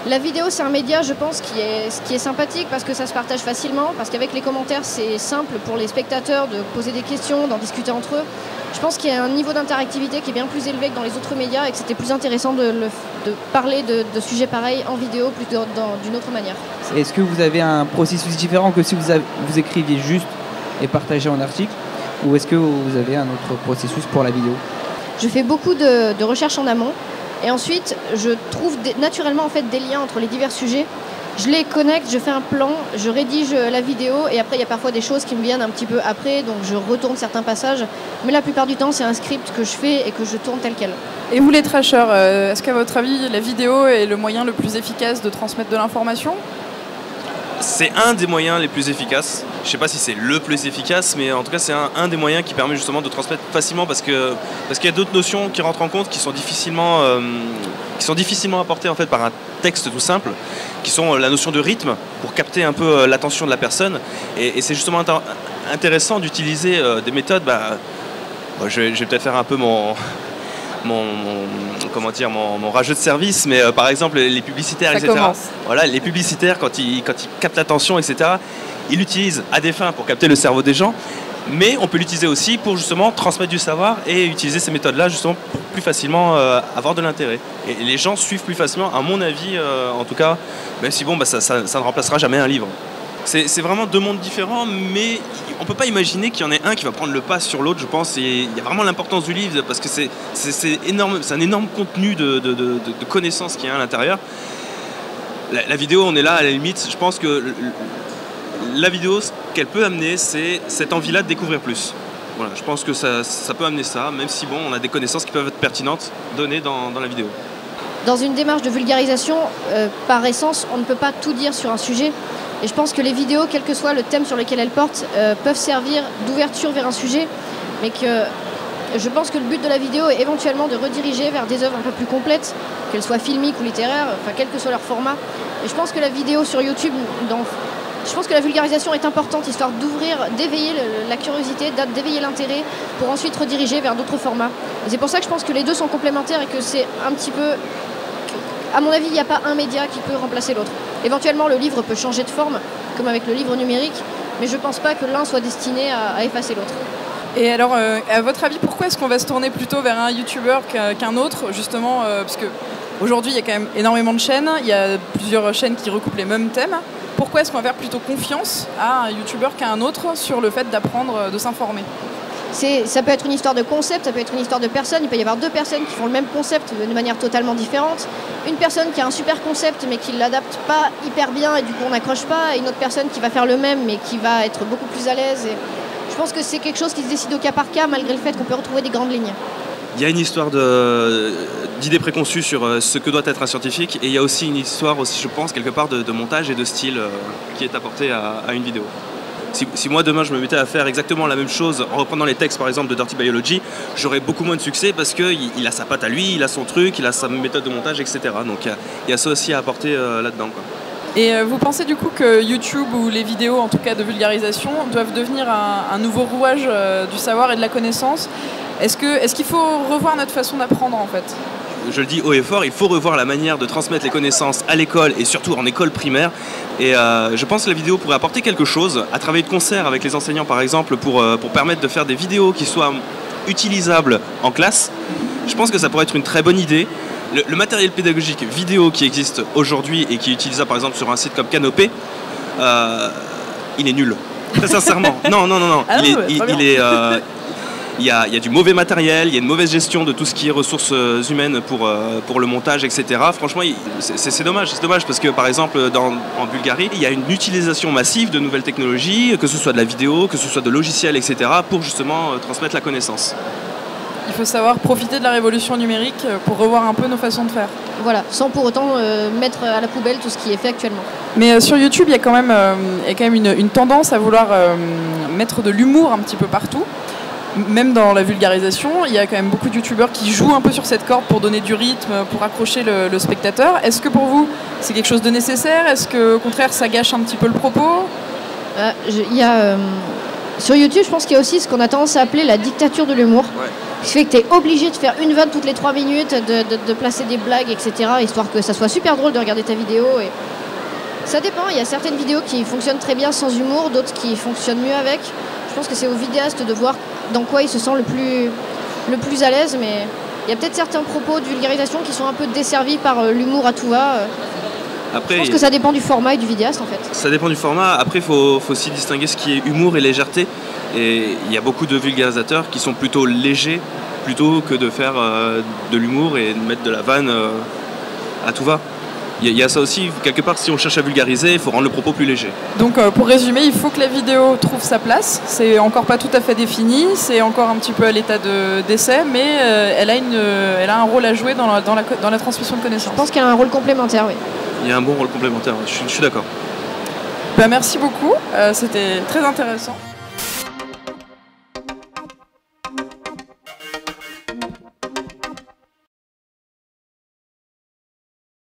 La vidéo, c'est un média, je pense, qui est sympathique parce que ça se partage facilement, parce qu'avec les commentaires, c'est simple pour les spectateurs de poser des questions, d'en discuter entre eux. Je pense qu'il y a un niveau d'interactivité qui est bien plus élevé que dans les autres médias et que c'était plus intéressant de parler de sujets pareils en vidéo plutôt d'une autre manière. Est-ce que vous avez un processus différent que si vous écriviez juste et partagez en article, ou est-ce que vous avez un autre processus pour la vidéo? Je fais beaucoup de recherches en amont et ensuite je trouve naturellement en fait des liens entre les divers sujets. Je les connecte, je fais un plan, je rédige la vidéo et après il y a parfois des choses qui me viennent un petit peu après, donc je retourne certains passages. Mais la plupart du temps c'est un script que je fais et que je tourne tel quel. Et vous les trashers, est-ce qu'à votre avis la vidéo est le moyen le plus efficace de transmettre de l'information? C'est un des moyens les plus efficaces. Je ne sais pas si c'est le plus efficace, mais en tout cas c'est un des moyens qui permet justement de transmettre facilement parce qu'il y a d'autres notions qui rentrent en compte qui sont difficilement apportées en fait par un texte tout simple, qui sont la notion de rythme pour capter un peu l'attention de la personne. Et c'est justement intéressant d'utiliser des méthodes. Je vais peut-être faire un peu mon rageux de service, mais par exemple les publicitaires, ça etc. Commence. Voilà, les publicitaires quand ils captent l'attention, etc. Ils l'utilisent à des fins pour capter le cerveau des gens, mais on peut l'utiliser aussi pour justement transmettre du savoir et utiliser ces méthodes-là justement pour plus facilement avoir de l'intérêt. Et les gens suivent plus facilement, à mon avis, en tout cas, même si ça ne remplacera jamais un livre. C'est vraiment deux mondes différents, mais on ne peut pas imaginer qu'il y en ait un qui va prendre le pas sur l'autre, je pense. Et il y a vraiment l'importance du livre, parce que c'est énorme, c'est un énorme contenu de connaissances qu'il y a à l'intérieur. La vidéo, on est là, à la limite, je pense que la vidéo, ce qu'elle peut amener, c'est cette envie-là de découvrir plus. Voilà, je pense que ça peut amener ça, même si on a des connaissances qui peuvent être pertinentes données dans la vidéo. Dans une démarche de vulgarisation, par essence, on ne peut pas tout dire sur un sujet. Et je pense que les vidéos, quel que soit le thème sur lequel elles portent, peuvent servir d'ouverture vers un sujet, mais que je pense que le but de la vidéo est éventuellement de rediriger vers des œuvres un peu plus complètes, qu'elles soient filmiques ou littéraires, enfin quel que soit leur format. Et je pense que la vidéo sur YouTube, je pense que la vulgarisation est importante, histoire d'éveiller la curiosité, d'éveiller l'intérêt, pour ensuite rediriger vers d'autres formats. Et c'est pour ça que je pense que les deux sont complémentaires et que c'est un petit peu... À mon avis, il n'y a pas un média qui peut remplacer l'autre. Éventuellement, le livre peut changer de forme, comme avec le livre numérique, mais je ne pense pas que l'un soit destiné à effacer l'autre. Et alors, à votre avis, pourquoi est-ce qu'on va se tourner plutôt vers un youtubeur qu'un autre, justement, parce qu'aujourd'hui, il y a quand même énormément de chaînes, il y a plusieurs chaînes qui recoupent les mêmes thèmes. Pourquoi est-ce qu'on va faire plutôt confiance à un youtubeur qu'à un autre sur le fait d'apprendre, de s'informer ? Ça peut être une histoire de concept, ça peut être une histoire de personne. Il peut y avoir deux personnes qui font le même concept de manière totalement différente. Une personne qui a un super concept mais qui ne l'adapte pas hyper bien et du coup on n'accroche pas. Et une autre personne qui va faire le même mais qui va être beaucoup plus à l'aise. Et je pense que c'est quelque chose qui se décide au cas par cas malgré le fait qu'on peut retrouver des grandes lignes. Il y a une histoire d'idées préconçues sur ce que doit être un scientifique et il y a aussi une histoire, aussi, je pense, quelque part de montage et de style qui est apporté à une vidéo. Si moi demain je me mettais à faire exactement la même chose en reprenant les textes par exemple de Dirty Biology, j'aurais beaucoup moins de succès parce qu'il a sa patte à lui, il a son truc, il a sa méthode de montage, etc. Donc il y a ça aussi à apporter là-dedans, quoi. Et vous pensez du coup que YouTube ou les vidéos en tout cas de vulgarisation doivent devenir un nouveau rouage du savoir et de la connaissance ? Est-ce qu'il faut revoir notre façon d'apprendre en fait ? Je le dis haut et fort, il faut revoir la manière de transmettre les connaissances à l'école et surtout en école primaire. Et je pense que la vidéo pourrait apporter quelque chose, à travailler de concert avec les enseignants par exemple, pour permettre de faire des vidéos qui soient utilisables en classe. Je pense que ça pourrait être une très bonne idée. Le matériel pédagogique vidéo qui existe aujourd'hui et qui est utilisable par exemple sur un site comme Canopé, il est nul. Très sincèrement. Non. Il y a du mauvais matériel, il y a une mauvaise gestion de tout ce qui est ressources humaines pour le montage, etc. Franchement, c'est dommage. C'est dommage parce que, par exemple, en Bulgarie, il y a une utilisation massive de nouvelles technologies, que ce soit de la vidéo, que ce soit de logiciels, etc., pour justement transmettre la connaissance. Il faut savoir profiter de la révolution numérique pour revoir un peu nos façons de faire. Voilà, sans pour autant mettre à la poubelle tout ce qui est fait actuellement. Mais sur YouTube, il y a quand même une tendance à vouloir mettre de l'humour un petit peu partout. Même dans la vulgarisation, il y a quand même beaucoup de youtubeurs qui jouent un peu sur cette corde pour donner du rythme, pour accrocher le spectateur. Est-ce que pour vous, c'est quelque chose de nécessaire ? Est-ce que, au contraire, ça gâche un petit peu le propos ? Sur YouTube, je pense qu'il y a aussi ce qu'on a tendance à appeler la dictature de l'humour. Ouais. Ce qui fait que tu es obligé de faire une vanne toutes les 3 minutes, de placer des blagues, etc. Histoire que ça soit super drôle de regarder ta vidéo. Et ça dépend, il y a certaines vidéos qui fonctionnent très bien sans humour, d'autres qui fonctionnent mieux avec. Je pense que c'est au vidéaste de voir dans quoi il se sent le plus à l'aise, mais il y a peut-être certains propos de vulgarisation qui sont un peu desservis par l'humour à tout va. Après, je pense que ça dépend du format et du vidéaste en fait. Ça dépend du format. Après, il faut aussi distinguer ce qui est humour et légèreté. Et il y a beaucoup de vulgarisateurs qui sont plutôt légers plutôt que de faire de l'humour et de mettre de la vanne à tout va. Il y a ça aussi, quelque part, si on cherche à vulgariser, il faut rendre le propos plus léger. Donc pour résumer, il faut que la vidéo trouve sa place. C'est encore pas tout à fait défini, c'est encore un petit peu à l'état d'essai, mais elle a un rôle à jouer dans la transmission de connaissances. Je pense qu'elle a un rôle complémentaire, oui. Il y a un bon rôle complémentaire, je suis d'accord. Merci beaucoup, c'était très intéressant.